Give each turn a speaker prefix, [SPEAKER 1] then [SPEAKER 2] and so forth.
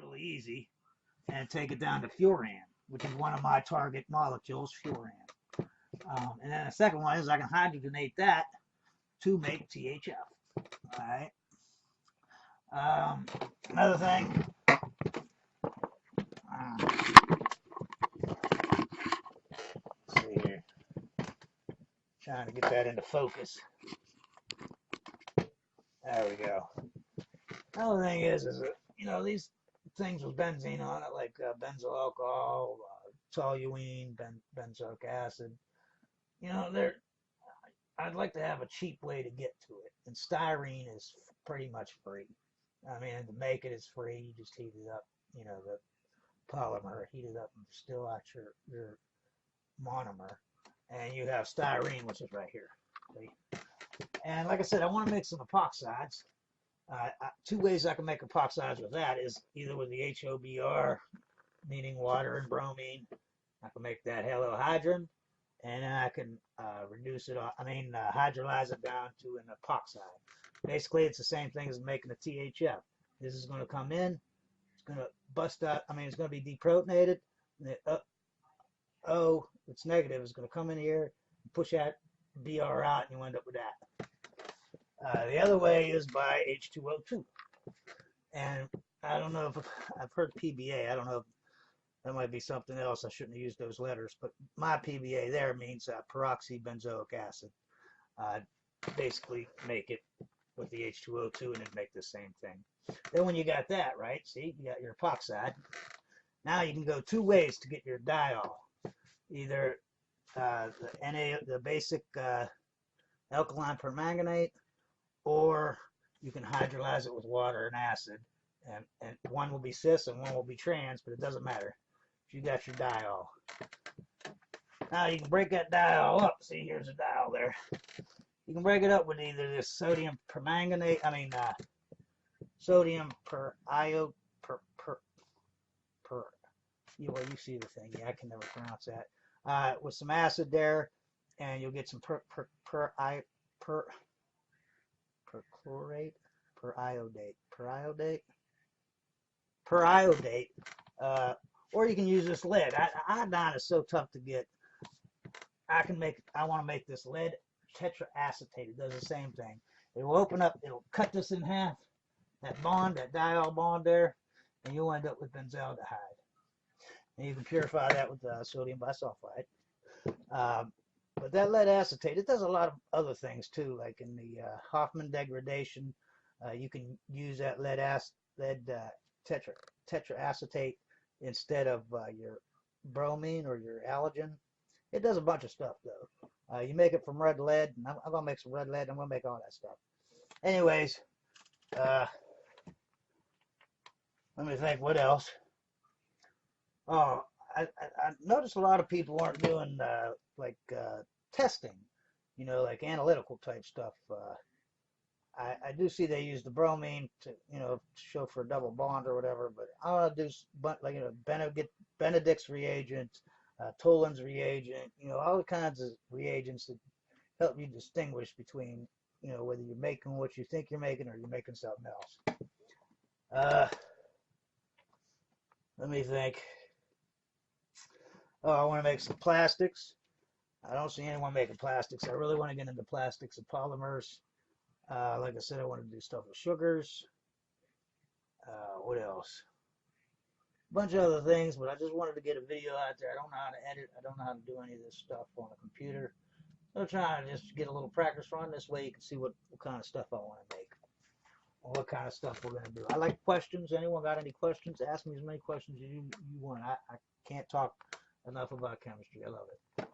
[SPEAKER 1] really easy, and take it down to furan, which is one of my target molecules, furan. And then the second one is I can hydrogenate that to make THF. All right. Another thing. Let's see here. Trying to get that into focus. There we go. Another thing is these things with benzene on it, like benzyl alcohol, toluene, benzoic acid. I'd like to have a cheap way to get to it, and styrene is pretty much free. I mean, to make it is free. You just heat it up, the polymer, heat it up and distill out your monomer, and you have styrene, which is right here. See? And like I said, I want to make some epoxides. Two ways I can make epoxides with that is either with the HOBR, meaning water and bromine. I can make that halohydrin, and then I can hydrolyze it down to an epoxide. Basically, it's the same thing as making a THF. This is going to come in, it's going to bust out, it's going to be deprotonated, and the O, it's negative, is going to come in here, and push that BR out, and you end up with that. The other way is by H2O2. And I don't know if I've heard PBA. I don't know if that might be something else. I shouldn't have used those letters. But my PBA there means peroxybenzoic acid. Basically make it with the H2O2 and then make the same thing. Then when you got that, right, see, you got your epoxide. Now you can go two ways to get your diol. Either the basic alkaline permanganate, or you can hydrolyze it with water and acid, and one will be cis and one will be trans, but it doesn't matter. You got your diol. Now you can break that diol up. See, here's a diol there. You can break it up with either this sodium permanganate, sodium you see the thing. Yeah, I can never pronounce that. With some acid there, and you'll get some perchlorate, periodate, or you can use this lead. Iodine is so tough to get. I want to make this lead tetraacetate. It does the same thing. It will open up, it'll cut this in half, that diol bond there, and you'll end up with benzaldehyde. And you can purify that with sodium bisulfite. But that lead acetate, it does a lot of other things too, like in the Hoffman degradation. You can use that lead tetraacetate instead of your bromine or your halogen. It does a bunch of stuff though. You make it from red lead, and I'm going to make some red lead, and I'm going to make all that stuff. Anyways, let me think, what else? Oh, I noticed a lot of people aren't doing testing, like analytical type stuff. I do see they use the bromine to, show for a double bond or whatever, but I want to do Benedict's reagent, Toland's reagent, all the kinds of reagents that help you distinguish between, whether you're making what you think you're making or you're making something else. Let me think. Oh, I want to make some plastics. I don't see anyone making plastics. I really want to get into plastics and polymers. Like I said, I want to do stuff with sugars. What else? A bunch of other things, but I just wanted to get a video out there. I don't know how to edit. I don't know how to do any of this stuff on a computer. So I'm trying to just get a little practice run. This way you can see what kind of stuff I want to make. Or what kind of stuff we're going to do. I like questions. Anyone got any questions? Ask me as many questions as you want. I can't talk enough about chemistry. I love it.